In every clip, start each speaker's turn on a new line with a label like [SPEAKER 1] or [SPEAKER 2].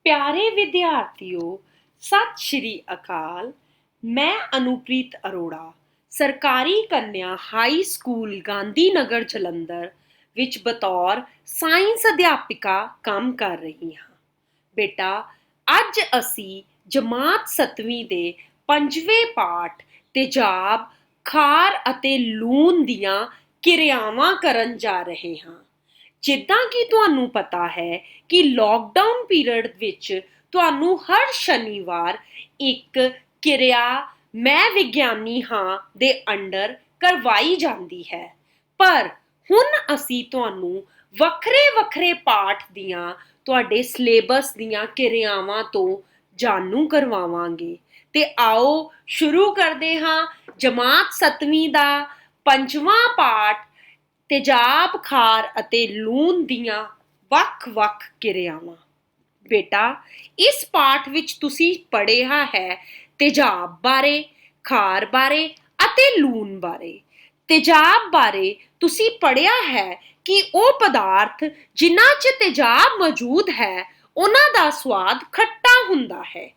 [SPEAKER 1] प्यारे विद्यार्थियों, सत श्री अकाल। मैं अनुप्रीत अरोड़ा सरकारी कन्या हाई स्कूल गांधी नगर जलंधर विच बतौर साइंस अध्यापिका काम कर रही हाँ। बेटा, अज असी जमात 7वीं दे 5वें पाठ तेजाब, खार अते लून दियां किरियावां करन जा रहे हाँ। जिद्दां कि तुहानूं पता है कि लॉकडाउन पीरियड विच तुहानूं हर शनिवार एक किरिया मैं विग्यानी हाँ दे अंडर करवाई जाती है, पर हुण असी तुहानूं वखरे वखरे पाठ दियां तुहाडे सिलेबस दियां किरियावां तो जानू करवावांगे। ते आओ शुरू करदे हाँ जमात 7वीं दा 5वां पाठ तेजाब, खार अते लून दियां ਵੱਖ-ਵੱਖ ਕਿਰਿਆਵਾਂ। बेटा, इस पाठ विच तुसी पढ़िया है तेजाब बारे, खार बारे अते लून बारे। तेजाब बारे तुसी पढ़िया है कि ਉਹ पदार्थ जिन्हां 'ਚ तेजाब मौजूद है ਉਹਨਾਂ ਦਾ स्वाद खट्टा ਹੁੰਦਾ है,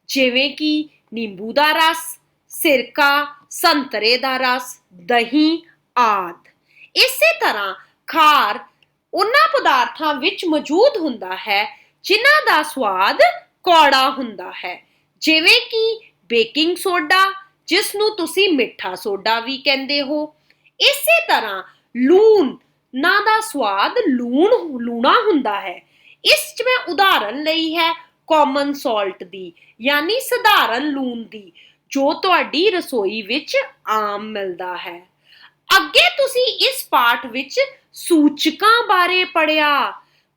[SPEAKER 1] ਜਿਵੇਂ कि नींबू ਦਾ रस, सिरका, संतरे ਦਾ रस, दही आदि। इसे तरह खार ਉਹਨਾਂ ਪਦਾਰਥਾਂ ਵਿੱਚ ਮੌਜੂਦ ਹੁੰਦਾ ਹੈ ਜਿਨ੍ਹਾਂ ਦਾ ਸਵਾਦ ਕੌੜਾ ਹੁੰਦਾ ਹੈ, ਜਿਵੇਂ ਕਿ ਬੇਕਿੰਗ ਸੋਡਾ, ਜਿਸ ਨੂੰ ਤੁਸੀਂ ਮਿੱਠਾ ਸੋਡਾ ਵੀ ਕਹਿੰਦੇ ਹੋ। ਇਸੇ ਤਰ੍ਹਾਂ ਲੂਣ ਨਾ ਦਾ ਸਵਾਦ ਲੂਣਾ ਹੁੰਦਾ ਹੈ। ਇਸ 'ਚ ਮੈਂ ਉਦਾਹਰਨ ਲਈ ਹੈ ਕਾਮਨ ਸਾਲਟ ਦੀ, ਯਾਨੀ ਸਧਾਰਨ ਲੂਣ ਦੀ, ਜੋ ਤੁਹਾਡੀ ਰਸੋਈ ਵਿੱਚ ਆਮ ਮਿਲਦਾ ਹੈ। ਅੱਗੇ ਤੁਸੀਂ ਇਸ ਪਾਠ ਵਿੱਚ ਸੂਚਕਾਂ ਬਾਰੇ ਪੜ੍ਹਿਆ।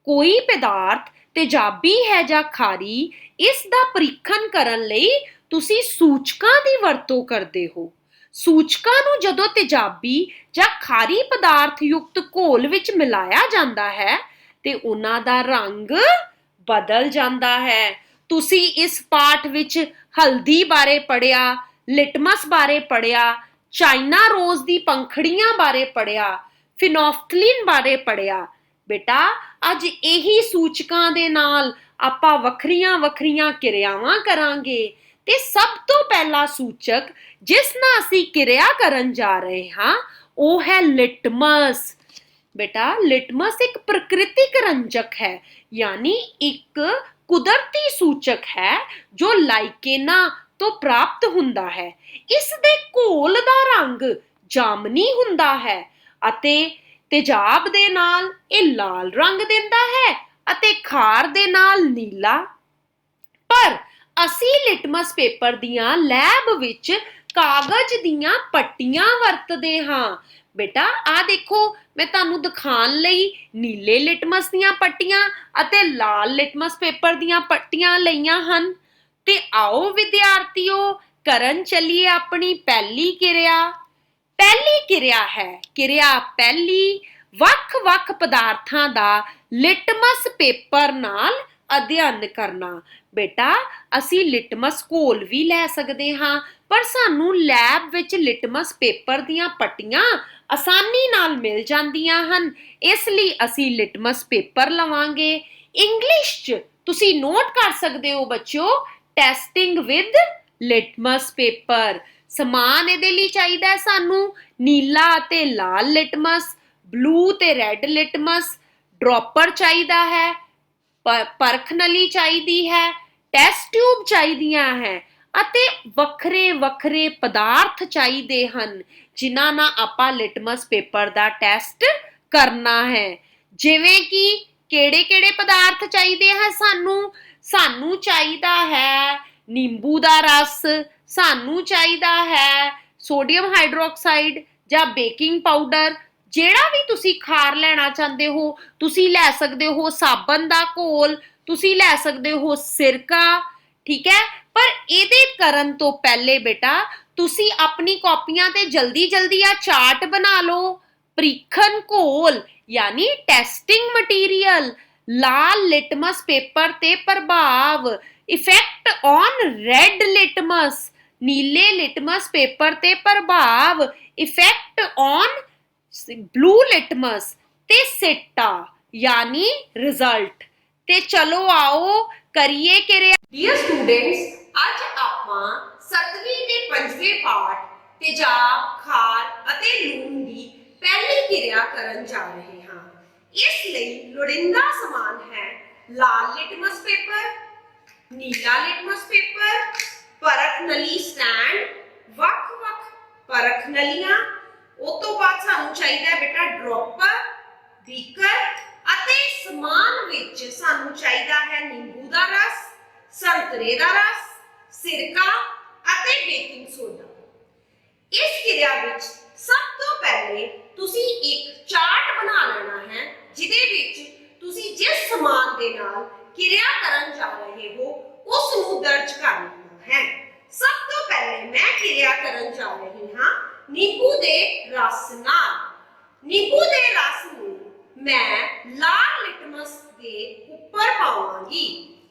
[SPEAKER 1] ਕੋਈ ਪਦਾਰਥ ਤੇਜ਼ਾਬੀ ਹੈ ਜਾਂ ਖਾਰੀ, ਇਸ ਦਾ ਪਰੀਖਣ ਕਰਨ ਲਈ ਤੁਸੀਂ ਸੂਚਕਾਂ ਦੀ ਵਰਤੋਂ ਕਰਦੇ ਹੋ। ਸੂਚਕਾਂ ਨੂੰ ਜਦੋਂ ਤੇਜ਼ਾਬੀ ਜਾਂ ਖਾਰੀ ਪਦਾਰਥ ਯੁਕਤ ਘੋਲ ਵਿੱਚ ਮਿਲਾਇਆ ਜਾਂਦਾ ਹੈ ਤੇ ਉਹਨਾਂ ਦਾ ਰੰਗ ਬਦਲ ਜਾਂਦਾ ਹੈ। ਤੁਸੀਂ ਇਸ ਪਾਠ ਵਿੱਚ ਹਲਦੀ ਬਾਰੇ ਪੜ੍ਹਿਆ, ਲਿਟਮਸ ਬਾਰੇ ਪੜ੍ਹਿਆ, ਚਾਈਨਾ ਰੋਜ਼ ਦੀ ਪੰਖੜੀਆਂ ਬਾਰੇ ਪੜ੍ਹਿਆ, ਫਿਨੋਫਥਲੀਨ ਬਾਰੇ ਪੜ੍ਹਿਆ। ਬੇਟਾ, ਅੱਜ ਇਹੀ ਸੂਚਕਾਂ ਦੇ ਨਾਲ ਆਪਾਂ ਵੱਖਰੀਆਂ ਵੱਖਰੀਆਂ ਕਿਰਿਆਵਾਂ ਕਰਾਂਗੇ ਤੇ ਸਭ ਤੋਂ ਪਹਿਲਾ ਸੂਚਕ ਜਿਸ ਨਾਲ ਅਸੀਂ ਕਿਰਿਆ ਕਰਨ ਜਾ ਰਹੇ ਹਾਂ ਉਹ ਹੈ ਲਿਟਮਸ। ਬੇਟਾ, ਲਿਟਮਸ ਇੱਕ ਪ੍ਰਕਿਰਤਿਕ ਰੰਜਕ ਹੈ, ਯਾਨੀ ਇੱਕ ਕੁਦਰਤੀ ਸੂਚਕ ਹੈ ਜੋ ਲਾਈਕੇਨਾ ਤੋਂ ਪ੍ਰਾਪਤ ਹੁੰਦਾ ਹੈ। ਇਸ ਦੇ ਘੋਲ ਦਾ ਰੰਗ ਜਾਮਨੀ ਹੁੰਦਾ ਹੈ ਅਤੇ ਤੇਜ਼ਾਬ ਦੇ ਨਾਲ ਇਹ ਲਾਲ ਰੰਗ ਦਿੰਦਾ ਹੈ ਅਤੇ ਖਾਰ ਦੇ ਨਾਲ ਨੀਲਾ। ਪਰ ਅਸੀਂ ਲਿਟਮਸ ਪੇਪਰ ਦੀਆਂ ਲੈਬ ਵਿੱਚ ਕਾਗਜ਼ ਦੀਆਂ ਪੱਟੀਆਂ ਵਰਤਦੇ ਹਾਂ। ਬੇਟਾ, ਆਹ ਦੇਖੋ, ਮੈਂ ਤੁਹਾਨੂੰ ਦਿਖਾਉਣ ਲਈ ਨੀਲੇ ਲਿਟਮਸ ਦੀਆਂ ਪੱਟੀਆਂ ਅਤੇ ਲਾਲ ਲਿਟਮਸ ਪੇਪਰ ਦੀਆਂ ਪੱਟੀਆਂ ਲਈਆਂ ਹਨ। ਤੇ ਆਓ ਵਿਦਿਆਰਥੀਓ, ਕਰਨ ਚੱਲੀਏ ਆਪਣੀ ਪਹਿਲੀ ਕਿਰਿਆ। ਪਹਿਲੀ ਕਿਰਿਆ ਹੈ ਕਿਰਿਆ ਪਹਿਲੀ, ਵੱਖ-ਵੱਖ ਪਦਾਰਥਾਂ ਦਾ ਲਿਟਮਸ ਪੇਪਰ ਨਾਲ ਅਧਿਐਨ ਕਰਨਾ। ਬੇਟਾ, ਅਸੀਂ ਲਿਟਮਸ ਘੋਲ ਵੀ ਲੈ ਸਕਦੇ ਹਾਂ, ਪਰ ਸਾਨੂੰ ਲੈਬ ਵਿੱਚ ਲਿਟਮਸ ਪੇਪਰ ਦੀਆਂ ਪੱਟੀਆਂ ਆਸਾਨੀ ਨਾਲ ਮਿਲ ਜਾਂਦੀਆਂ ਹਨ, ਇਸ ਲਈ ਅਸੀਂ ਲਿਟਮਸ ਪੇਪਰ ਲਵਾਂਗੇ। ਇੰਗਲਿਸ਼ 'ਚ ਤੁਸੀਂ ਨੋਟ ਕਰ ਸਕਦੇ ਹੋ ਬੱਚਿਓ, ਟੈਸਟਿੰਗ ਵਿਦ ਲਿਟਮਸ ਪੇਪਰ। ਸਮਾਨ ਇਹਦੇ ਲਈ ਚਾਹੀਦਾ ਸਾਨੂੰ ਨੀਲਾ ਅਤੇ ਲਾਲ ਲਿਟਮਸ, ਬਲੂ ਤੇ ਰੈੱਡ ਲਿਟਮਸ, ਡ੍ਰੌਪਰ ਚਾਹੀਦਾ ਹੈ, ਪਰਖ ਨਲੀ ਚਾਹੀਦੀ ਹੈ, ਟੈਸਟ ਟਿਊਬ ਚਾਹੀਦੀਆਂ ਹੈ ਅਤੇ ਵੱਖਰੇ ਵੱਖਰੇ ਪਦਾਰਥ ਚਾਹੀਦੇ ਹਨ ਜਿਨ੍ਹਾਂ ਨਾਲ ਆਪਾਂ ਲਿਟਮਸ ਪੇਪਰ ਦਾ ਟੈਸਟ ਕਰਨਾ ਹੈ। ਜਿਵੇਂ ਕਿ ਕਿਹੜੇ ਪਦਾਰਥ ਚਾਹੀਦੇ ਹੈ ਸਾਨੂੰ ਚਾਹੀਦਾ ਹੈ नींबू ਦਾ ਰਸ, ਸਾਨੂੰ ਚਾਹੀਦਾ ਹੈ ਸੋਡੀਅਮ ਹਾਈਡਰੋਕਸਾਈਡ ਜਾਂ ਬੇਕਿੰਗ ਪਾਊਡਰ। ਜਿਹੜਾ ਵੀ ਤੁਸੀਂ ਖਾਰ ਲੈਣਾ ਚਾਹੁੰਦੇ ਹੋ ਤੁਸੀਂ ਲੈ ਸਕਦੇ ਹੋ ਸਾਬਣ ਦਾ ਘੋਲ, ਤੁਸੀਂ ਲੈ ਸਕਦੇ ਹੋ ਸਿਰਕਾ, ਠੀਕ ਹੈ। ਪਰ ਇਹਦੇ ਕਰਨ ਤੋਂ ਪਹਿਲੇ ਬੇਟਾ ਤੁਸੀਂ ਆਪਣੀ ਕਾਪੀਆਂ ਤੇ ਜਲਦੀ ਆ ਚਾਰਟ ਬਣਾ ਲਓ। ਪ੍ਰੀਖਣ ਘੋਲ ਯਾਨੀ ਟੈਸਟਿੰਗ ਮਟੀਰੀਅਲ, ਲਾਲ ਲਿਟਮਸ ਪੇਪਰ ਤੇ ਪ੍ਰਭਾਵ, ਇਫੈਕਟ ਔਨ ਰੈੱਡ ਲਿਟਮਸ, ਨੀਲੇ ਲਿਟਮਸ ਪੇਪਰ ਤੇ ਪ੍ਰਭਾਵ, ਇਫੈਕਟ ਔਨ ਬਲੂ ਲਿਟਮਸ ਤੇ ਸਿੱਟਾ ਯਾਨੀ ਰਿਜ਼ਲਟ। ਤੇ ਚਲੋ ਆਓ करिए किरिया। डियर स्टूडेंट्स, ਅੱਜ ਆਪਾਂ 7ਵੀਂ ਤੇ 5ਵੇਂ ਪਾਠ ਤੇਜ਼ਾਬ, ਖਾਰ ਅਤੇ ਲੂਣ ਦੀ ਪਹਿਲੀ ਕਿਰਿਆ ਕਰਨ ਜਾ ਰਹੇ ਹਾਂ। ਇਸ ਲਈ ਲੋੜੀਂਦਾ ਸਮਾਨ ਹੈ ਲਾਲ ਲਿਟਮਸ ਪੇਪਰ, ਨੀਲਾ ਲਿਟਮਸ ਪੇਪਰ, ਪਰਖ ਨਲੀ ਸਟੈਂਡ, ਵੱਖ-ਵੱਖ ਪਰਖ ਨਲੀਆਂ। ਉਸ ਤੋਂ ਬਾਅਦ ਸਾਨੂੰ ਚਾਹੀਦਾ ਬੇਟਾ ਡ੍ਰੌਪਰ, ਬੀਕਰ ਅਤੇ ਸਮਾਨ ਵਿੱਚ ਸਾਨੂੰ ਚਾਹੀਦਾ ਹੈ ਨਿੰਬੂ ਦਾ ਰਸ, ਸੰਤਰੇ ਦਾ ਰਸ, ਸਿਰਕਾ ਅਤੇ ਬੇਕਿੰਗ ਸੋਡਾ। ਇਸ ਕਿਰਿਆ ਵਿੱਚ ਸਭ ਤੋਂ ਪਹਿਲੇ ਤੁਸੀਂ ਇੱਕ ਚਾਰਟ ਬਣਾ ਲੈਣਾ ਹੈ ਜਿਹਦੇ ਵਿੱਚ ਤੁਸੀਂ ਜਿਸ ਸਮਾਨ ਦੇ ਨਾਲ ਕਿਰਿਆ ਕਰਨ ਜਾ ਰਹੇ ਹੋ ਉਸ ਨੂੰ ਦਰਜ ਕਰ ਲੈਣਾ ਹੈ। ਸਭ ਤੋਂ ਪਹਿਲੇ ਮੈਂ ਕਿਰਿਆ ਕਰਨ ਜਾ ਰਹੀ ਹਾਂ ਨਿੰਬੂ ਦੇ ਰਸ ਨਾਲ। ਨਿੰਬੂ ਦੇ ਰਸ ਨੂੰ ਮੈਂ ਲਾਲ ਲਿਟਮਸ ਦੇ ਉੱਪਰ ਪਾਵਾਂਗੀ।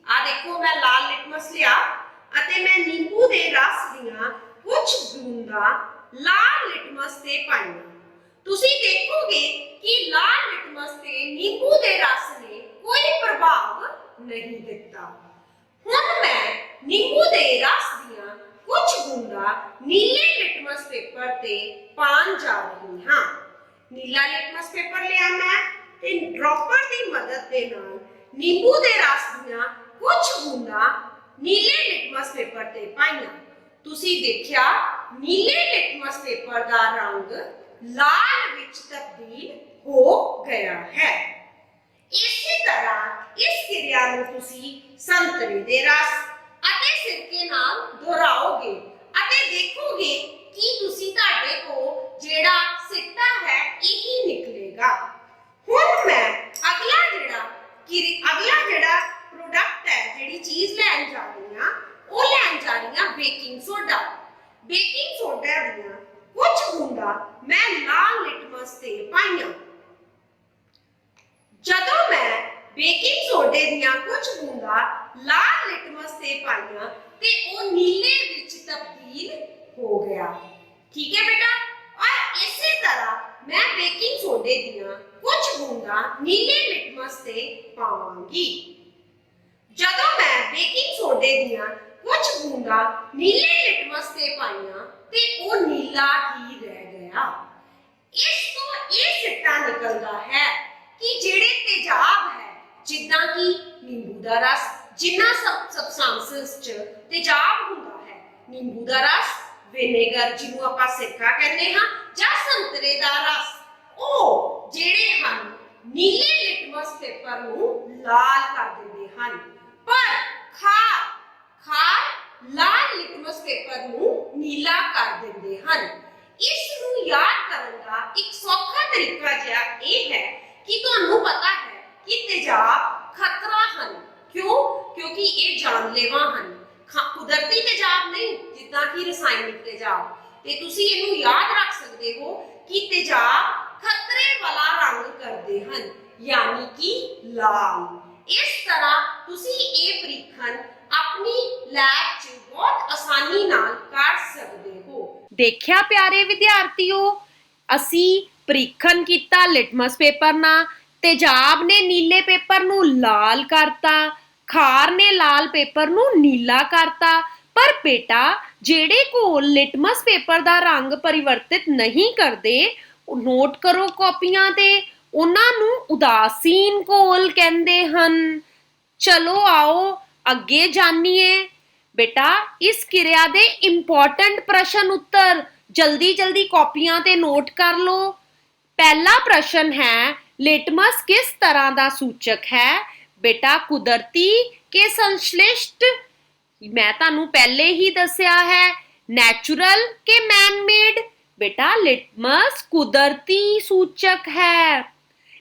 [SPEAKER 1] ਆ ਦੇਖੋ ਮੈਂ ਲਾਲ ਲਿਟਮਸ ਲਿਆ ਅਤੇ ਮੈਂ ਨਿੰਬੂ ਦੇ ਰਸ ਦੀਆਂ ਕੁਝ ਬੂੰਦਾਂ ਲਾਲ ਲਿਟਮਸ ਤੇ ਪਾਈਆਂ। ਤੁਸੀਂ ਦੇਖੋਗੇ ਕਿ ਲਾਲ ਲਿਟਮਸ ਤੇ ਨਿੰਬੂ ਦੇ ਰਸ ਨੇ ਕੋਈ ਪ੍ਰਭਾਵ ਨਹੀਂ ਦਿੱਤਾ। ਹੁਣ ਮੈਂ ਨਿੰਬੂ ਦੇ ਰਸ ਦੀਆਂ ਕੁਝ ਬੂੰਦਾਂ ਨੀਲੇ ਲਿਟਮਸ ਪੇਪਰ ਤੇ ਪਾਉਣ ਜਾ ਰਹੀ ਹਾਂ। ਨੀਲਾ ਲਿਟਮਸ ਪੇਪਰ ਲਿਆ ਮੈਂ ਤੇ ਡ੍ਰੌਪਰ ਦੀ ਮਦਦ ਦੇ ਨਾਲ ਨਿੰਬੂ ਦੇ ਰਸ ਦੀਆਂ ਕੁਝ ਬੂੰਦਾਂ ਨੀਲੇ ਲਿਟਮਸ ਪੇਪਰ ਤੇ ਪਾਈਆਂ। ਤੁਸੀਂ ਦੇਖਿਆ ਨੀਲੇ ਲਿਟਮਸ ਪੇਪਰ ਦਾ ਰੰਗ ਲਾਲ ਵਿੱਚ ਤਬਦੀਲ ਹੋ ਗਿਆ ਹੈ। ਇਸੇ ਤਰ੍ਹਾਂ ਇਸ ਕਿਰਿਆ ਨੂੰ ਤੁਸੀਂ ਸੰਤਰੇ ਦੇ ਰਸ ਅਤੇ ਸਿਰਕੇ ਨਾਲ ਦੁਹਰਾਓਗੇ ਅਤੇ ਦੇਖੋਗੇ ਕਿ ਤੁਸੀਂ ਤੁਹਾਡੇ ਕੋਲ ਜਿਹੜਾ ਸਿੱਟਾ ਹੈ ਇਹੀ ਨਿਕਲੇਗਾ। ਹੁਣ ਮੈਂ ਅਗਲਾ ਜਿਹੜਾ ਪ੍ਰੋਡਕਟ ਹੈ, ਜਿਹੜੀ ਚੀਜ਼ ਲੈਣ ਜਾ ਰਹੀ ਹਾਂ ਉਹ ਲੈਣ ਜਾ ਰਹੀ ਹਾਂ ਬੇਕਿੰਗ ਸੋਡਾ। ਬੇਕਿੰਗ ਸੋਡਾ ਦੀਆਂ ਕੁਝ ਬੂੰਦਾਂ ਮੈਂ ਲਾਲ ਲਿਟਮਸ ਤੇ ਪਾਈਆਂ। ਜਦੋਂ ਮੈਂ ਬੇਕਿੰਗ ਸੋਡੇ ਦੀਆਂ ਕੁਝ ਬੂੰਦਾਂ ਲਾਲ ਲਿਟਮਸ ਤੇ ਪਾਈਆਂ ਤੇ ਉਹ ਨੀਲੇ ਵਿੱਚ ਤਬਦੀਲ ਹੋ ਗਿਆ। ਠੀਕ ਹੈ ਬੇਟਾ। ਔਰ ਇਸੇ ਤਰ੍ਹਾਂ ਮੈਂ ਬੇਕਿੰਗ ਸੋਡੇ ਦੀਆਂ ਕੁਝ ਬੂੰਦਾਂ ਨੀਲੇ ਲਿਟਮਸ ਤੇ ਪਾਵਾਂਗੀ। ਜਦੋਂ ਮੈਂ ਬੇਕਿੰਗ ਸੋਡੇ ਦੀਆਂ ਕੁਝ ਬੂੰਦਾਂ ਨੀਲੇ ਲਿਟਮਸ ਤੇ ਪਾਈਆਂ ਤੇ ਉਹ ਨੀਲਾ ਹੀ ਰਹਿ ਗਿਆ। ਇਸ ਤੋਂ ਇਹ ਸਿੱਟਾ ਨਿਕਲਦਾ ਹੈ ਕਿ ਜਿਹੜੇ ਤੇਜ਼ਾਬ ਹੈ, ਜਿੱਦਾਂ ਕਿ ਨਿੰਬੂ ਦਾ ਰਸ, ਜਿਨ੍ਹਾਂ ਸਬਸਟੈਂਸਸ ਚ ਤੇਜ਼ਾਬ ਹੁੰਦਾ ਹੈ, ਨਿੰਬੂ ਦਾ ਰਸ, ਵਿਨੇਗਰ ਜਿਹਨੂੰ ਆਪਾਂ ਸਿਰਕਾ ਕਹਿੰਦੇ ਹਾਂ, ਜਾਂ ਸੰਤਰੇ ਦਾ ਰਸ, ਉਹ ਜਿਹੜੇ ਹਨ ਨੀਲੇ ਲਿਟਮਸ ਪੇਪਰ ਨੂੰ ਲਾਲ ਕਰ ਦਿੰਦੇ ਹਨ। ਪਰ ਖਾਰ ਲਾਲ ਲਿਟਮਸ ਪੇਪਰ ਨੂੰ ਨੀਲਾ ਕਰ ਦਿੰਦੇ ਹਨ। ਇਸ ਨੂੰ ਯਾਦ ਕਰਨ ਦਾ ਇੱਕ ਸੌਖਾ ਤਰੀਕਾ ਜਿਹਾ ਇਹ ਹੈ ਕਿ ਤੁਹਾਨੂੰ ਪਤਾ ਹੈ ਕਿ ਤੇਜ਼ਾਬ ਖਤਰਾ ਹਨ। ਕਿਉਂ? ਕਿਉਂਕਿ ਇਹ ਜਾਨਲੇਵਾ ਹਨ। ਕੁਦਰਤੀ ਤੇਜ਼ਾਬ ਨਹੀਂ, ਜਿੱਦਾਂ ਕਿ ਰਸਾਇਣਿਕ ਤੇਜ਼ਾਬ। ਤੇ ਤੁਸੀਂ ਇਹਨੂੰ ਯਾਦ ਰੱਖ ਸਕਦੇ ਹੋ ਕਿ ਤੇਜ਼ਾਬ ਖਤਰੇ ਵਾਲਾ ਰੰਗ ਕਰਦੇ ਹਨ, ਯਾਨੀ ਕਿ ਲਾਲ। ਇਸ ਤਰ੍ਹਾਂ ਤੁਸੀਂ ਇਹ ਪ੍ਰੀਖਣ ਆਪਣੀ ਲੈਬ 'ਚ ਬਹੁਤ ਆਸਾਨੀ ਨਾਲ ਕਰ ਸਕਦੇ ਹੋ। ਦੇਖਿਆ ਪਿਆਰੇ ਵਿਦਿਆਰਥੀਓ, ਅਸੀਂ ਪ੍ਰੀਖਣ ਕੀਤਾ ਲਿਟਮਸ ਪੇਪਰ ਨਾਲ। ਤੇਜ਼ਾਬ ਨੇ ਨੀਲੇ ਪੇਪਰ ਨੂੰ ਲਾਲ ਕਰਤਾ, ਖਾਰ ਨੇ ਲਾਲ ਪੇਪਰ ਨੂੰ ਨੀਲਾ ਕਰਤਾ। ਪਰ ਬੇਟਾ, ਜਿਹੜੇ ਘੋਲ ਲਿਟਮਸ ਪੇਪਰ ਦਾ ਰੰਗ ਪਰਿਵਰਤਿਤ ਨਹੀਂ ਕਰਦੇ, ਨੋਟ ਕਰੋ ਕਾਪੀਆਂ ਤੇ, ਉਹਨਾਂ ਨੂੰ ਉਦਾਸੀਨ ਘੋਲ ਕਹਿੰਦੇ ਹਨ। ਚਲੋ ਆਓ ਅੱਗੇ ਜਾਣੀਏ। ਬੇਟਾ, ਇਸ ਕਿਰਿਆ ਦੇ ਇੰਪੋਰਟੈਂਟ ਪ੍ਰਸ਼ਨ ਉੱਤਰ ਜਲਦੀ ਜਲਦੀ ਕਾਪੀਆਂ ਤੇ ਨੋਟ ਕਰ ਲਓ। ਪਹਿਲਾ ਪ੍ਰਸ਼ਨ ਹੈ, ਲਿਟਮਸ ਕਿਸ ਤਰ੍ਹਾਂ ਦਾ ਸੂਚਕ ਹੈ? ਬੇਟਾ, ਕੁਦਰਤੀ ਕਿ ਸੰਸ਼ਲਿਸ਼ਟ? ਮੈਂ ਤੁਹਾਨੂੰ ਪਹਿਲੇ ਹੀ ਦੱਸਿਆ ਹੈ, ਨੈਚੁਰਲ ਕਿ ਮੈਨ ਮੇਡ? ਬੇਟਾ, ਲਿਟਮਸ ਕੁਦਰਤੀ ਸੂਚਕ ਹੈ।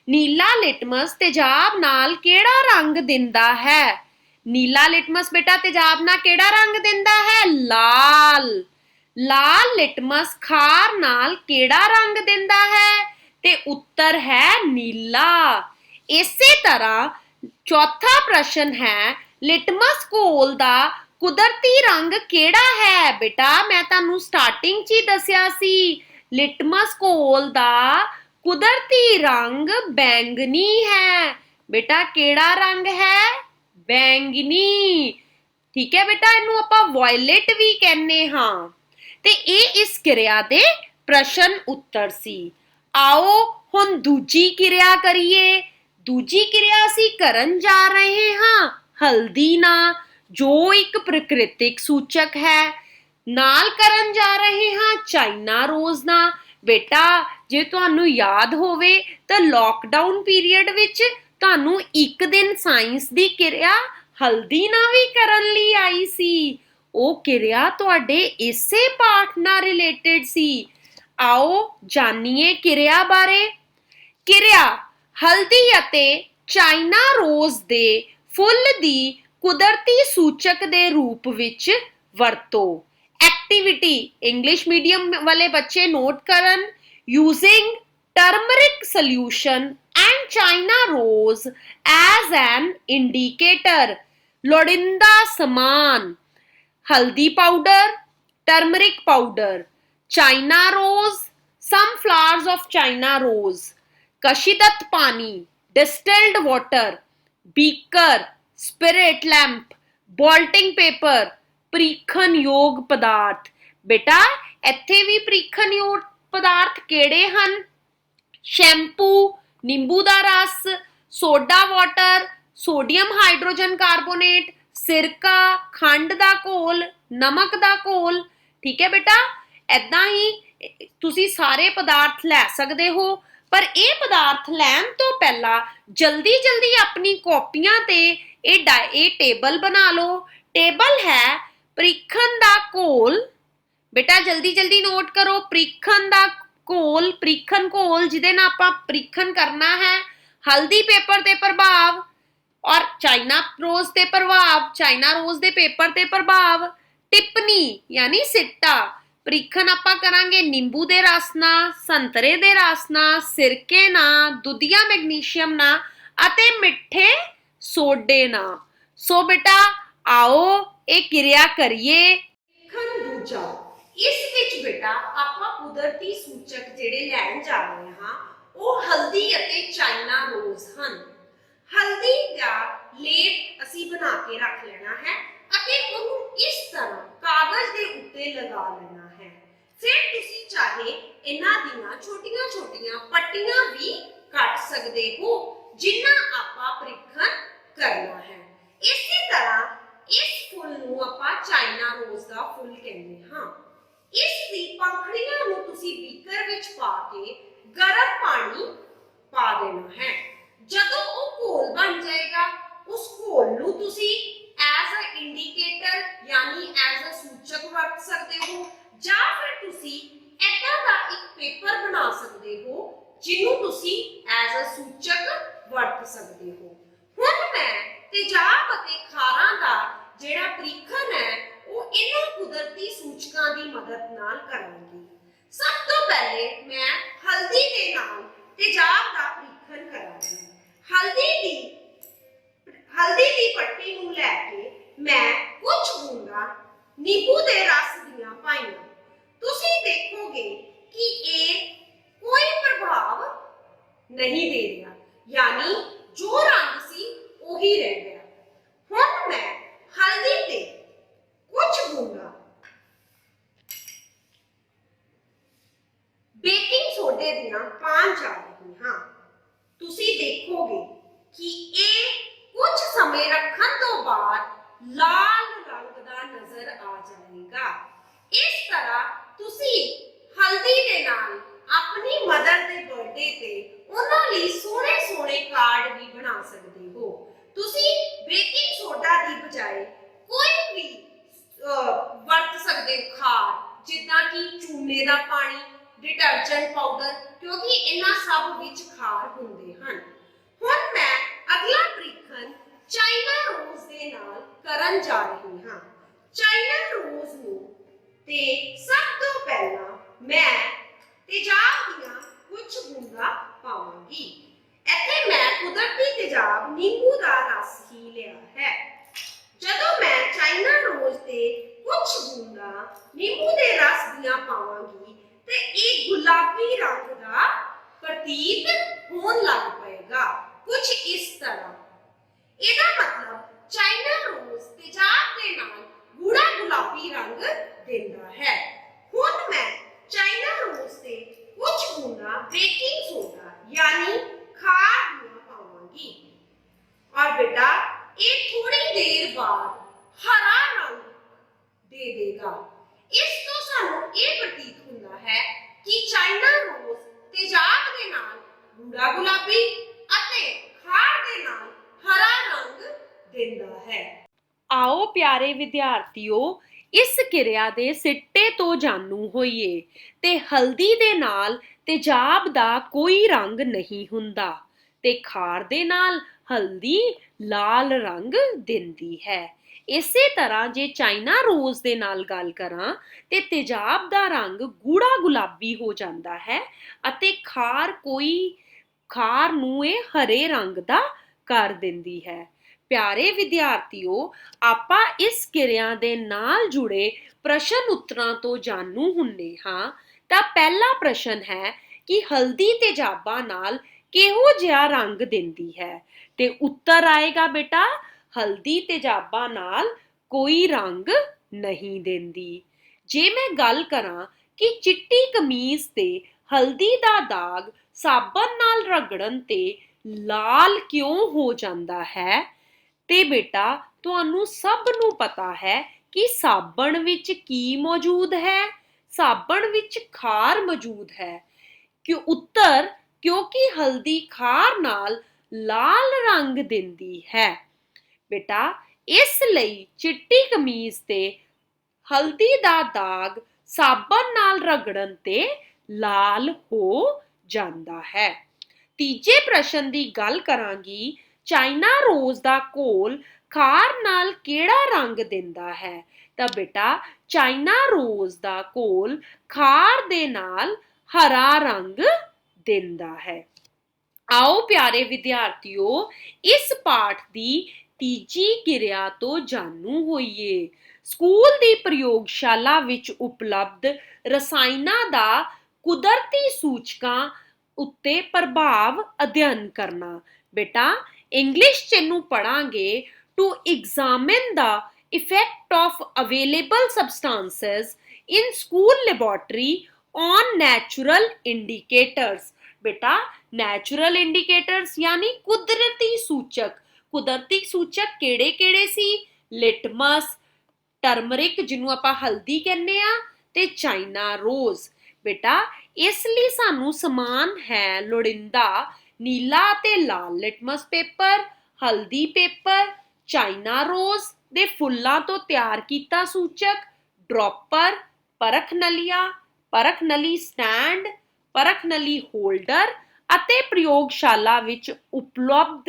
[SPEAKER 1] ਨੀਲਾ ਲਿਟਮਸ ਤੇਜ਼ਾਬ ਨਾਲ ਕਿਹੜਾ ਰੰਗ ਦਿੰਦਾ ਹੈ? ਨੀਲਾ ਲਿਟਮਸ ਬੇਟਾ ਤੇਜ਼ਾਬ ਨਾਲ ਕਿਹੜਾ ਰੰਗ ਦਿੰਦਾ ਹੈ? ਲਾਲ। ਲਾਲ ਲਿਟਮਸ ਖਾਰ ਨਾਲ ਕਿਹੜਾ ਰੰਗ ਦਿੰਦਾ ਹੈ? ਤੇ ਉੱਤਰ ਹੈ ਨੀਲਾ। ਇਸੇ ਤਰ੍ਹਾਂ ਚੌਥਾ ਪ੍ਰਸ਼ਨ ਹੈ, ਲਿਟਮਸ ਘੋਲ ਦਾ ਕੁਦਰਤੀ ਰੰਗ ਕਿਹੜਾ ਹੈ? ਬੇਟਾ, ਮੈਂ ਤੁਹਾਨੂੰ ਸਟਾਰਟਿੰਗ 'ਚ ਹੀ ਦੱਸਿਆ ਸੀ, ਲਿਟਮਸ ਘੋਲ ਦਾ ਕੁਦਰਤੀ ਰੰਗ ਬੈਂਗਨੀ ਹੈ। ਬੇਟਾ, ਕਿਹੜਾ ਰੰਗ ਹੈ? बैंगनी। ठीक है बेटा, इनू आपां वायलेट भी कहने हाँ। ते ये इस किरिया दे प्रश्न उत्तर सी। आओ हुण दूजी किरिया करिए। दूजी किरिया असी करन जा रहे हाँ हल्दी ना, जो एक प्राकृतिक सूचक है। नाल करन जा रहे हाँ चाइना रोज ना। बेटा जे तुहानू याद होवे तो लॉकडाउन पीरियड विच तुहानू एक दिन साइंस दी किरिया हल्दी ना भी करन लई आई सी। ओ किरिया तुहाडे इसे पाठ नाल रिलेटेड सी। आओ जानिए किरिया बारे। किरिया हल्दी अते चाइना रोज दे फुੱਲ दी कुदरती सूचक दे रूप विच वरतो। एक्टिविटी इंग्लिश मीडियम वाले बच्चे नोट करन। Using turmeric solution and China rose as an indicator. लोड़िंदा समान हल्दी powder, turmeric powder, China rose, some flowers of China rose, कशिदत पानी, distilled water, beaker, spirit lamp, bolting paper, ਪ੍ਰੀਖਣ ਯੋਗ ਪਦਾਰਥ। बेटा ਇੱਥੇ ਵੀ ਪ੍ਰੀਖਣ ਯੋਗ ਪਦਾਰਥ ਕਿਹੜੇ ਹਨ? शैम्पू, नींबू दा रस, soda water, sodium hydrogen carbonate, सिरका, खंड दा घोल, नमक दा घोल। ठीक है बेटा, ऐदां ही तुसी सारे पदार्थ लै सकदे हो, पर ये पदार्थ लैन तो पहला जल्दी जल्दी अपनी कॉपियां ते ये टेबल बना लो। टेबल है ਪ੍ਰੀਖਣ ਦਾ ਘੋਲ। बेटा जल्दी जल्दी नोट करो, ਪ੍ਰੀਖਣ ਦਾ घोल, ਪ੍ਰੀਖਣ ਘੋਲ ਜਿਹਦੇ ਨਾਲ ਆਪਾਂ ਪ੍ਰੀਖਣ ਕਰਨਾ ਹੈ। ਹਲਦੀ ਪੇਪਰ ਤੇ ਪ੍ਰਭਾਵ और चाइना रोज ते प्रभाव, चाइना रोज दे पेपर ते प्रभाव। टिप्पणी यानी सिट्टा, ਪ੍ਰੀਖਣ ਆਪਾਂ ਕਰਾਂਗੇ ਨਿੰਬੂ ਦੇ ਰਸ ਨਾਲ, ਸੰਤਰੇ ਦੇ ਰਸ ਨਾਲ, ਸਿਰਕੇ ਨਾਲ, ਦੁਧੀਆ ਮੈਗਨੀਸ਼ੀਅਮ ਨਾਲ ਅਤੇ ਮਿੱਠੇ ਸੋਡੇ ਨਾਲ। ਸੋ बेटा आओ ਇਹ ਕਿਰਿਆ ਕਰੀਏ। ਪ੍ਰੀਖਣ ਦੂਜਾ, ਇਸ ਵਿੱਚ बेटा ਆਪਾਂ ਕੁਦਰਤੀ ਸੂਚਕ ਜਿਹੜੇ ਲੈਣ ਜਾ ਰਹੇ ਹਾਂ ਉਹ ਹਲਦੀ ਅਤੇ ਚਾਈਨਾ ਰੋਜ਼ ਹਨ। हल्दी का लेप असी बना के रख लेना है ਅਤੇ ਉਹਨੂੰ ਇਸ ਤਰ੍ਹਾਂ ਕਾਗਜ਼ ਦੇ ਉੱਤੇ ਲਗਾ ਲੈਣਾ ਹੈ। ਫਿਰ ਤੁਸੀਂ ਚਾਹੇ ਇਹਨਾਂ ਦੀਆਂ ਛੋਟੀਆਂ-ਛੋਟੀਆਂ ਪੱਟੀਆਂ ਵੀ ਕੱਟ ਸਕਦੇ ਹੋ ਜਿੰਨਾ ਆਪਾਂ ਪ੍ਰੀਖਣ ਕਰਨਾ ਹੈ। ਇਸੇ ਤਰ੍ਹਾਂ ਇਸ ਫੁੱਲ ਨੂੰ ਆਪਾਂ ਚਾਈਨਾ ਰੋਜ਼ ਦਾ ਫੁੱਲ ਕਹਿੰਦੇ ਹਾਂ। ਇਸ ਦੀ ਪੰਖੜੀਆਂ ਨੂੰ ਤੁਸੀਂ ਬੀਕਰ ਵਿੱਚ ਪਾ ਕੇ ਗਰਮ ਪਾਣੀ ਪਾ ਦੇਣਾ ਹੈ। ਜਦੋਂ ਉਹ ਘੋਲ ਬਣ ਜਾਏਗਾ ਉਸ ਘੋਲ ਨੂੰ ਤੁਸੀਂ ਐਜ਼ ਅ ਇੰਡੀਕੇਟਰ ਯਾਨੀ ਐਜ਼ ਅ ਸੂਚਕ ਵਰਤ ਸਕਦੇ ਹੋ ਜਾਂ ਫਿਰ ਤੁਸੀਂ ਏਦਾਂ ਦਾ ਇੱਕ ਪੇਪਰ ਬਣਾ ਸਕਦੇ ਹੋ ਜਿਹਨੂੰ ਤੁਸੀਂ ਐਜ਼ ਅ ਸੂਚਕ ਵਰਤ ਸਕਦੇ ਹੋ। ਹੁਣ ਮੈਂ ਤੇਜ਼ਾਬ ਅਤੇ ਖਾਰਾਂ ਦਾ ਜਿਹੜਾ ਪ੍ਰੀਖਣ ਹੈ ਉਹ ਇਹਨਾਂ ਕੁਦਰਤੀ ਸੂਚਕਾਂ ਦੀ ਮਦਦ ਨਾਲ ਕਰਾਂਗੀ। ਸਭ ਤੋਂ ਪਹਿਲੇ ਮੈਂ ਹਲਦੀ ਦੇ ਨਾਲ ਤੇਜ਼ਾਬ ਦਾ ਪ੍ਰੀਖਣ ਕਰਾਂਗੀ। हल्दी दी पट्टी नूं लैके मैं कुछ बूंदा नींबू दे रस दियां पाईयां। तुसीं देखोगे कि ये कोई प्रभाव नहीं दे रहा, यानी जो रंग सी वही रह गया। हुण मैं हल्दी ते कुछ बूंदा बेकिंग सोडे दियां पाण जा रही हां। तुसी देखोगे कि ये कुछ समय रखने तो बाद लाल रंग का नजर आ जाएगा। इस तरह तुसी हल्दी दे नाल अपनी मदर दे बर्थडे ते उन्हां लई सोहणे सोहणे कार्ड भी बना सकते हो। तुसी बेकिंग सोडा दी बजाय कोई भी वरत सकते हो खाद, जिद्दां कि चूने दा पानी, डिटर्जेंट पाउडर, क्योंकि इन्हां सब विच खार हुंदे हन। हुण मैं अगला ਪ੍ਰੀਖਣ ਚਾਈਨਾ ਰੋਜ਼ ਦੇ ਨਾਲ ਕਰਨ ਜਾ ਰਹੀ ਹਾਂ। ਚਾਈਨਾ ਰੋਜ਼ ਨੂੰ ਤੇ ਸਭ ਤੋਂ ਪਹਿਲਾਂ ਮੈਂ ਤੇਜ਼ਾਬ ਦੀਆਂ ਕੁਝ ਬੂੰਦਾਂ ਪਾਵਾਂਗੀ। ਇੱਥੇ ਮੈਂ ਕੁਦਰਤੀ ਤੇਜ਼ਾਬ ਨਿੰਬੂ ਦਾ ਰਸ ਹੀ ਲਿਆ ਹੈ। ਜਦੋਂ ਮੈਂ ਚਾਈਨਾ ਰੋਜ਼ ਤੇ ਕੁਝ ਬੂੰਦਾਂ ਨਿੰਬੂ ਦੇ ਰਸ ਦੀਆਂ ਪਾਵਾਂਗੀ ਤੇ ਇਹ ਗੁਲਾਬੀ ਰੰਗ ਦਾ प्रतीत होने लग पाएगा, कुछ इस तरह। ਇਹਦਾ मतलब देर बाद हरा रंग दे देगा। इस तो सानू ये प्रतीत हुंदा है कि चाइना रोज तेजाब दे नाल गूढ़ा गुलाबी अते खार दे नाल हरा रंग दिंदा है। आओ प्यारे विद्यार्थियों, इस किरिया दे सिट्टे तो जानू होइए ते हल्दी दे नाल तेजाब दा कोई रंग नहीं हुंदा ते खार दे नाल हल्दी लाल रंग दिंदी है। इसे तरह जे चाइना रोज दे नाल गल करां ते तेजाब दा रंग गूढ़ा गुलाबी हो जांदा है अते खार नूं ये हरे रंग दा कर दिंदी है। प्यारे विद्यार्थियों, आपां इस किरिया दे नाल जुड़े प्रश्न उत्तरां तो जानू हुंदे हां तां पहला प्रश्न है कि हल्दी तेजाबा नाल किहो जिहा रंग दिंदी है ते उत्तर आएगा बेटा हल्दी तेजाबा नाल कोई रंग नहीं दिंदी। जे मैं गल करां कि चिट्टी कमीज ते हल्दी दा दाग साबन नाल रगड़न ते लाल क्यों हो जांदा है ते बेटा तुहानू सब नू पता है कि साबण विच की मौजूद है, साबण विच खार मौजूद है। क्यों उत्तर क्योंकि हल्दी खार नाल लाल रंग दिंदी है। बेटा इस लई चिट्टी कमीज ते हल्दी दा दाग साबण नाल रगड़न ते लाल हो जांदा है। तीजे प्रश्न की गल करांगी, चाइना रोज दा घोल खार नाल केड़ा रंग दिंदा है तां बेटा चाइना रोज दा घोल खार दे नाल हरा रंग दिंदा है। आओ प्यारे विद्यार्थियों, इस पाठ की तीजी किरिया तो जानू होइए। स्कूल दी प्रयोगशाला विच उपलब्ध रसायनां दा कुदरती सूचकां उत्ते प्रभाव अध्ययन करना। बेटा इंग्लिश च इनू पढ़ांगे to examine the effect of available substances in school laboratory on natural indicators. बेटा नेचुरल इंडिकेटर्स यानी कुदरती सूचक केड़े केड़े सी? लिटमस, टर्मरिक जिन्हों आपां हल्दी कहने आ ते चाइना रोज। बेटा इसलिए सानू समान है लोड़िंदा नीला ते लाल लिटमस पेपर, हल्दी पेपर, चाइना रोज दे फुल्लां तो तैयार कीता सूचक, ड्रॉपर, परख नलिया, परख नली स्टैंड, परख नली होल्डर ਅਤੇ प्रयोगशाला विच उपलब्ध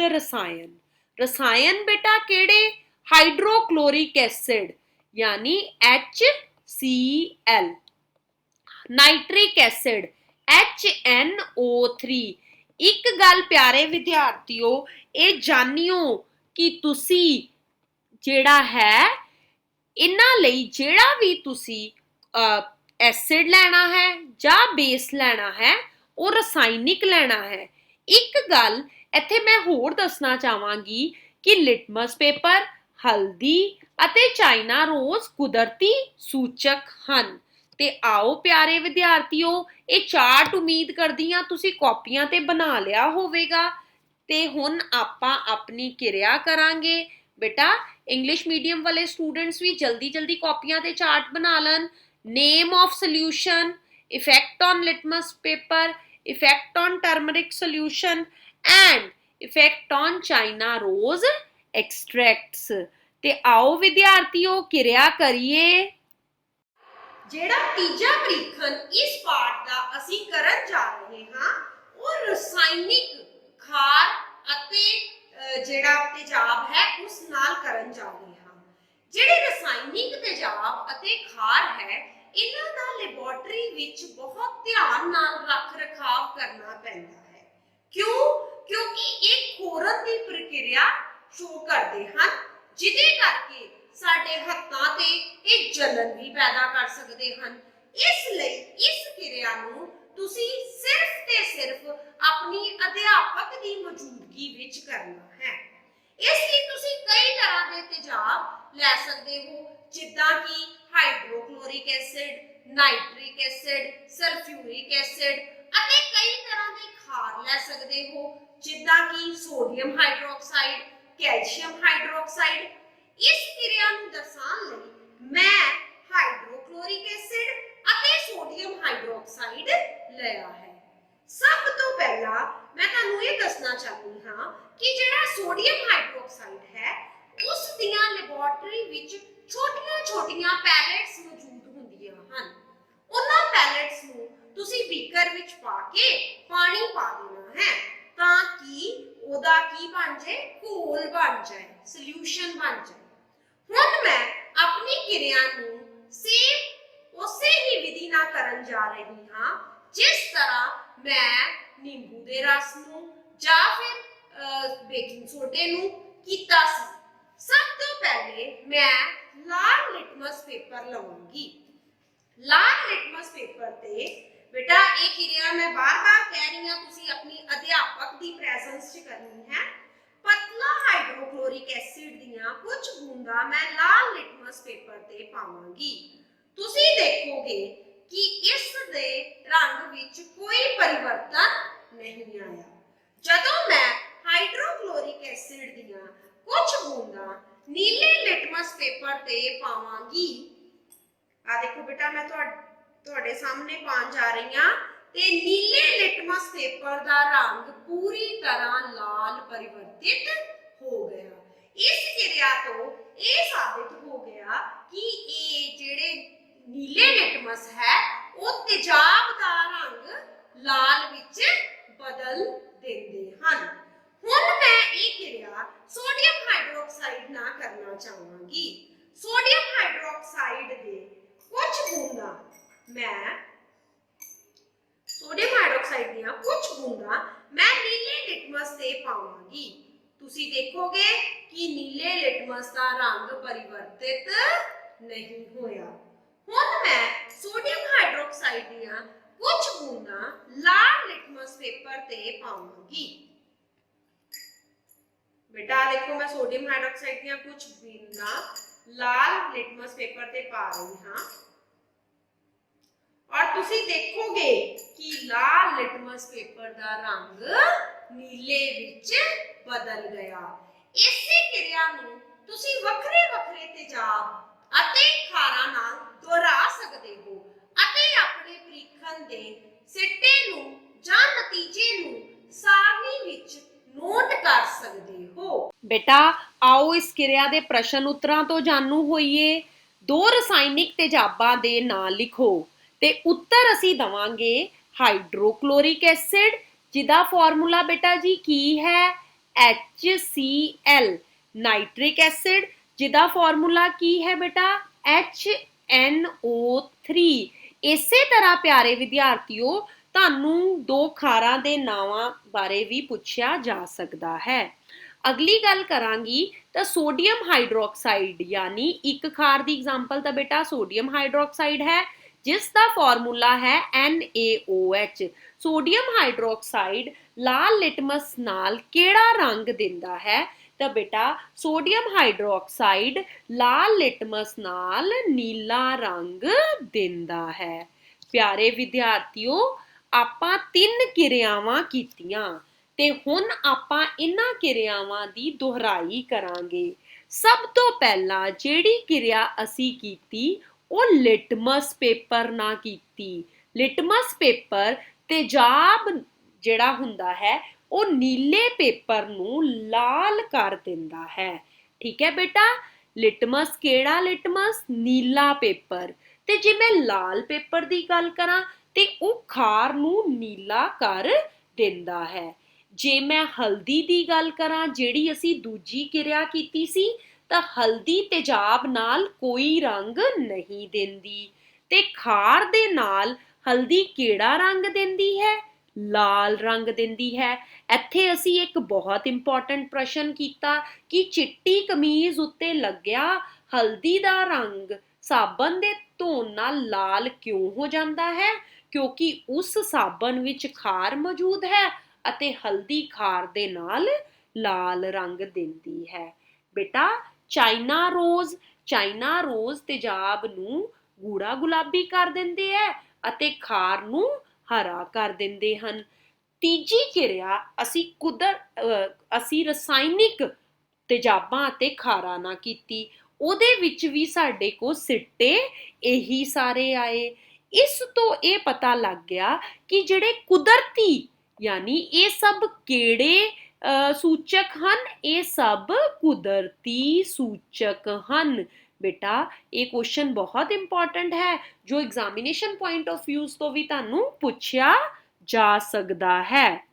[SPEAKER 1] रसायन बेटा केड़े? हाइड्रोक्लोरिक एसिड यानी HCl, नाइट्रिक एसिड HNO3। एक गल प्यारे विद्यार्थियों ये जानियो कि तुसी जेड़ा है इन्हां लई जेड़ा भी तुसी एसिड लेना है या बेस लेना है वो रसायनिक लेना है। एक गल इत्थे मैं होर दसना चाहांगी कि लिटमस पेपर, हल्दी अते चाइना रोज कुदरती सूचक हन। ते आओ प्यारे विद्यार्थियों ये चार्ट उम्मीद करदी हां तुसी कॉपियां ते बना लिया होवेगा ते हुण आपां अपनी किरिया करांगे। बेटा इंग्लिश मीडियम वाले स्टूडेंट्स भी जल्दी जल्दी कॉपियां ते चार्ट बना लन। Name of solution, effect on litmus paper, effect on turmeric solution and effect on china rose extracts. ते आओ विद्यार्थियों किरिया करिए। जेड़ा तीजा परीक्षण इस पाठ का असी करन जा रहे हां वो रसायनिक खार अते जेड़ा तेजाब है उस नाल करन जा रहे हां। जेड़े रसायनिक तेजाब अते खार है इन्हां दा लैबोरेटरी विच बहुत ध्यान नाल रख रखाव करना पैंदा है। क्यों? क्योंकि एक खोरन दी प्रक्रिया शो करते हैं जिदे करके साडे हत्थां ते इह जलन भी पैदा कर सकते हैं। इसलिए इस किरिया नूं तुसी सिर्फ ते सिर्फ अपनी अध्यापक की मौजूदगी विच करना है। इसलिए तुसी कई तरह के तेजाब लै सकते हो जिद्दां कि hydrochloric acid, nitric acid, sulphuric acid अते कई तरह के खार लै सकते हो जिद्दां कि सोडियम हाइड्रोक्साइड, कैल्शियम हाइड्रोक्साइड। ਇਸ ਕਿਰਿਆ ਨੂੰ ਦਰਸਾਉਣ ਲਈ ਮੈਂ ਹਾਈਡਰੋਕਲੋਰਿਕ ਐਸਿਡ ਅਤੇ ਸੋਡੀਅਮ ਹਾਈਡਰੋਕਸਾਈਡ ਲਿਆ ਹੈ। ਸਭ ਤੋਂ ਪਹਿਲਾਂ ਮੈਂ ਤੁਹਾਨੂੰ ਇਹ ਦੱਸਣਾ ਚਾਹੁੰਦੀ ਹਾਂ ਕਿ ਜਿਹੜਾ ਸੋਡੀਅਮ ਹਾਈਡਰੋਕਸਾਈਡ ਹੈ ਉਸ ਦੀਆਂ ਲੈਬੋਰੇਟਰੀ ਵਿੱਚ ਛੋਟੀਆਂ-ਛੋਟੀਆਂ ਪੈਲੇਟਸ ਮੌਜੂਦ ਹੁੰਦੀਆਂ ਹਨ। ਉਹਨਾਂ ਪੈਲੇਟਸ ਨੂੰ ਤੁਸੀਂ ਬੀਕਰ ਵਿੱਚ ਪਾ ਕੇ ਪਾਣੀ ਪਾ ਦੇਣਾ ਹੈ ਤਾਂ ਕਿ ਉਹਦਾ ਕੀ ਬਣ ਜਾਏ, ਘੋਲ ਬਣ ਜਾਏ, ਸੋਲੂਸ਼ਨ ਬਣ ਜਾਏ। ਹੁਣ ਮੈਂ ਆਪਣੀ ਕਿਰਿਆ ਨੂੰ ਸੇਮ ਉਸੇ ਹੀ ਵਿਧੀ ਨਾਲ ਕਰਨ ਜਾ ਰਹੀ ਹਾਂ ਜਿਸ ਤਰ੍ਹਾਂ ਮੈਂ ਨਿੰਬੂ ਦੇ ਰਸ ਨੂੰ ਜਾਂ ਫਿਰ ਬੇਕਿੰਗ ਸੋਡੇ ਨੂੰ ਕੀਤਾ ਸੀ। ਸਭ ਤੋਂ ਪਹਿਲੇ ਮੈਂ ਲਾਲ ਲਿਟਮਸ ਪੇਪਰ ਲਵਾਂਗੀ। ਲਾਲ ਲਿਟਮਸ ਪੇਪਰ ਤੇ बेटा ये क्रिया मैं बार-बार कह रही हूं, तुसी अपनी अध्यापक दी प्रेजेंस च करनी है। पतला हाइड्रोक्लोरिक एसिड दियां कुछ बूंदा मैं लाल लिटमस पेपर ते पावांगी। तुसी देखोगे कि इस दे रंग विच कोई परिवर्तन नहीं आया। जदों मैं हाइड्रोक्लोरिक एसिड दियां कुछ बूंदा नीले लिटमस पेपर ते पावांगी। आ देखो बेटा मैं ਤੁਹਾਡੇ ਸਾਹਮਣੇ ਪਾਉਣ ਜਾ ਰਹੀ ਹਾਂ ਤੇ ਨੀਲੇ ਲਿਟਮਸ ਪੇਪਰ ਦਾ ਰੰਗ ਪੂਰੀ ਤਰ੍ਹਾਂ ਲਾਲ ਪਰਿਵਰਤਿਤ ਹੋ ਗਿਆ। ਇਸ ਕਿਰਿਆ ਤੋਂ ਇਹ ਸਾਬਿਤ ਹੋ ਗਿਆ ਕਿ ਇਹ ਜਿਹੜੇ ਨੀਲੇ ਲਿਟਮਸ ਹੈ ਉਹ ਤੇਜ਼ਾਬ ਦਾ ਰੰਗ ਲਾਲ ਵਿੱਚ ਬਦਲ ਦਿੰਦੇ ਹਨ। ਹੁਣ ਮੈਂ ਇਹ ਕਿਰਿਆ ਸੋਡੀਅਮ ਹਾਈਡਰੋਕਸਾਈਡ ਨਾਲ ਕਰਨਾ ਚਾਹਾਂਗੀ। ਸੋਡੀਅਮ ਹਾਈਡਰੋਕਸਾਈਡ ਦੇ ਕੁਝ ਬੂੰਦਾਂ मैं सोडियम हाइड्रोक्साइड दियां कुछ बूंदा मैं नीले लिटमस से पावांगी। तुसी देखोगे कि नीले लिटमस का रंग परिवर्तित नहीं होया। हुण मैं सोडियम हाइड्रोक्साइड दियां कुछ बूंदा लाल लिटमस पेपर ते पावांगी। बेटा देखो मैं सोडियम हाइड्रोक्साइड दियां कुछ बूंदा लाल लिटमस पेपर ते पा रही हां और तुसी देखोगे कि लाल लिटमस पेपर दा रंग नीले विच बदल गया। इसी क्रिया नूं तुसी वखरे वखरे तेजाब अते खारां नाल दोहरा सकदे हो अते अपने परीक्षण दे सिट्टे नूं जां नतीजे नूं सारणी विच नोट कर सकदे हो। बेटा आओ इस क्रिया दे प्रश्न उत्तरां तो जानू होइए। दो रसायनिक तेजाबां दे नाम लिखो ते उत्तर असी दवांगे हाइड्रोक्लोरिक एसिड जिदा फॉर्मूला बेटा जी की है HCl, नाइट्रिक एसिड जिदा फॉर्मूला की है बेटा HNO3। इसे तरह प्यारे विद्यार्थियों तानू दो खारां दे नावां बारे भी पूछया जा सकदा है। अगली गल करांगी तो सोडियम हाइड्रोक्साइड यानी एक खार दी एग्जांपल तो बेटा सोडियम हाइड्रोक्साइड है जिसका फॉर्मूला है NaOH। सोडियम हाइड्रोक्साइड लाल लिटमस नाल केड़ा रंग दिंदा है तो बेटा सोडियम हाइड्रोक्साइड लाल लिटमस नाल नीला रंग दिंदा है। प्यारे विद्यार्थियों आपां 3 किरियावां कीतियां ते हुण आपां इन्हां किरियावां दी दोहराई करांगे। सब तो पहला जिहड़ी किरिया असी कीती ਉਹ ਲਿਟਮਸ ਪੇਪਰ ਨਾ ਕੀਤੀ। ਲਿਟਮਸ ਪੇਪਰ ਤੇਜ਼ਾਬ ਜਿਹੜਾ ਹੁੰਦਾ ਹੈ ਉਹ ਨੀਲੇ ਪੇਪਰ ਨੂੰ ਲਾਲ ਕਰ ਦਿੰਦਾ ਹੈ। ਠੀਕ ਹੈ ਬੇਟਾ, ਲਿਟਮਸ ਕਿਹੜਾ ਲਿਟਮਸ? ਨੀਲਾ ਪੇਪਰ। ਤੇ ਜੇ ਮੈਂ ਲਾਲ ਪੇਪਰ ਦੀ ਗੱਲ ਕਰਾਂ ਤੇ ਉਹ ਖਾਰ ਨੂੰ ਨੀਲਾ ਕਰ ਦਿੰਦਾ ਹੈ। ਜੇ ਮੈਂ ਹਲਦੀ ਦੀ ਗੱਲ ਕਰਾਂ ਜਿਹੜੀ ਅਸੀਂ ਦੂਜੀ ਕਿਰਿਆ ਕੀਤੀ ਸੀ ਤਾਂ ਹਲਦੀ ਤੇਜ਼ਾਬ ਨਾਲ ਕੋਈ ਰੰਗ ਨਹੀਂ ਦਿੰਦੀ ਤੇ ਖਾਰ ਦੇ ਨਾਲ ਹਲਦੀ ਕਿਹੜਾ ਰੰਗ ਦਿੰਦੀ ਹੈ? ਲਾਲ ਰੰਗ ਦਿੰਦੀ ਹੈ। ਇੱਥੇ ਅਸੀਂ ਇੱਕ ਬਹੁਤ ਇੰਪੋਰਟੈਂਟ ਪ੍ਰਸ਼ਨ ਕੀਤਾ ਕਿ ਚਿੱਟੀ ਕਮੀਜ਼ ਉੱਤੇ ਲੱਗਿਆ ਹਲਦੀ ਦਾ ਰੰਗ ਸਾਬਣ ਦੇ ਧੋਣ ਨਾਲ ਲਾਲ ਕਿਉਂ ਹੋ ਜਾਂਦਾ ਹੈ? ਕਿਉਂਕਿ ਉਸ ਸਾਬਣ ਵਿੱਚ ਖਾਰ ਮੌਜੂਦ ਹੈ ਅਤੇ ਹਲਦੀ ਖਾਰ ਦੇ ਨਾਲ ਲਾਲ ਰੰਗ ਦਿੰਦੀ ਹੈ। ਬੇਟਾ ਚਾਈਨਾ ਰੋਜ਼ ਤੇਜ਼ਾਬ ਨੂੰ ਗੂੜਾ ਗੁਲਾਬੀ ਕਰ ਦਿੰਦੇ ਹੈ ਅਤੇ ਖਾਰ ਨੂੰ ਹਰਾ ਕਰ ਦਿੰਦੇ ਹਨ। ਤੀਜੀ ਕਿਰਿਆ ਅਸੀਂ ਰਸਾਇਣਿਕ ਤੇਜ਼ਾਬਾਂ ਅਤੇ ਖਾਰਾ ਨਾ ਕੀਤੀ। ਉਹਦੇ ਵਿੱਚ ਵੀ ਸਾਡੇ ਕੋਲ ਸਿੱਟੇ ਇਹੀ ਸਾਰੇ ਆਏ। ਇਸ ਤੋਂ ਇਹ ਪਤਾ ਲੱਗ ਗਿਆ ਕਿ ਜਿਹੜੇ ਕੁਦਰਤੀ ਯਾਨੀ ਇਹ ਸਭ ਕਿਹੜੇ ਸੂਚਕ ਹਨ? ਇਹ ਸਭ ਕੁਦਰਤੀ ਸੂਚਕ ਹਨ। ਬੇਟਾ ਇਹ ਕੁਐਸਚਨ ਬਹੁਤ ਇੰਪੋਰਟੈਂਟ ਹੈ ਜੋ ਐਗਜ਼ਾਮੀਨੇਸ਼ਨ ਪੁਆਇੰਟ ਆਫ ਵਿਊ ਤੋਂ ਵੀ ਤੁਹਾਨੂੰ ਪੁੱਛਿਆ ਜਾ ਸਕਦਾ ਹੈ।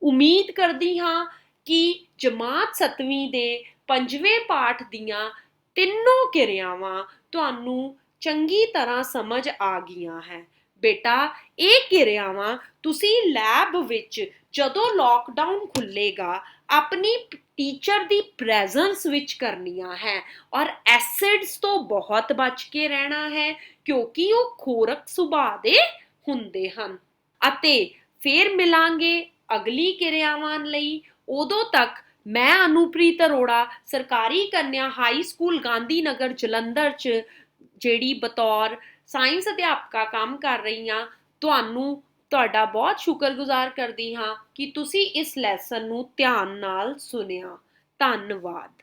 [SPEAKER 1] ਉਮੀਦ ਕਰਦੀ ਹਾਂ ਕਿ ਜਮਾਤ 7ਵੀਂ ਦੇ 5ਵੇਂ ਪਾਠ ਦੀਆਂ ਤਿੰਨੋਂ ਕਿਰਿਆਵਾਂ ਤੁਹਾਨੂੰ ਚੰਗੀ ਤਰ੍ਹਾਂ ਸਮਝ ਆ ਗਈਆਂ ਹੈ। ਬੇਟਾ ਇਹ ਕਿਰਿਆਵਾਂ ਤੁਸੀਂ ਲੈਬ ਵਿੱਚ ਜਦੋਂ ਲੋਕਡਾਊਨ ਖੁੱਲੇਗਾ ਆਪਣੀ ਟੀਚਰ ਦੀ ਪ੍ਰੈਜ਼ੈਂਸ ਵਿੱਚ ਕਰਨੀਆਂ ਹੈ ਔਰ ਐਸਿਡਸ ਤੋਂ ਬਹੁਤ ਬਚ ਕੇ ਰਹਿਣਾ ਹੈ ਕਿਉਂਕਿ ਉਹ ਖੋਰਕ ਸੁਭਾਅ ਦੇ ਹੁੰਦੇ ਹਨ। ਅਤੇ ਫਿਰ ਮਿਲਾਂਗੇ ਅਗਲੀ ਕਿਰਿਆਵਾਂ ਲਈ। ਉਦੋਂ ਤੱਕ ਮੈਂ ਅਨੁਪ੍ਰੀਤ ਅਰੋੜਾ ਸਰਕਾਰੀ ਕੰਨਿਆ ਹਾਈ ਸਕੂਲ ਗਾਂਧੀ ਨਗਰ ਜਲੰਧਰ 'ਚ ਜਿਹੜੀ ਬਤੌਰ ਸਾਇੰਸ ਅਧਿਆਪਕਾ ਕੰਮ ਕਰ ਰਹੀ ਹਾਂ, ਤੁਹਾਡਾ ਬਹੁਤ ਸ਼ੁਕਰਗੁਜ਼ਾਰ ਕਰਦੀ ਹਾਂ ਕਿ ਤੁਸੀਂ ਇਸ ਲੈਸਨ ਨੂੰ ਧਿਆਨ ਨਾਲ ਸੁਣਿਆ। ਧੰਨਵਾਦ।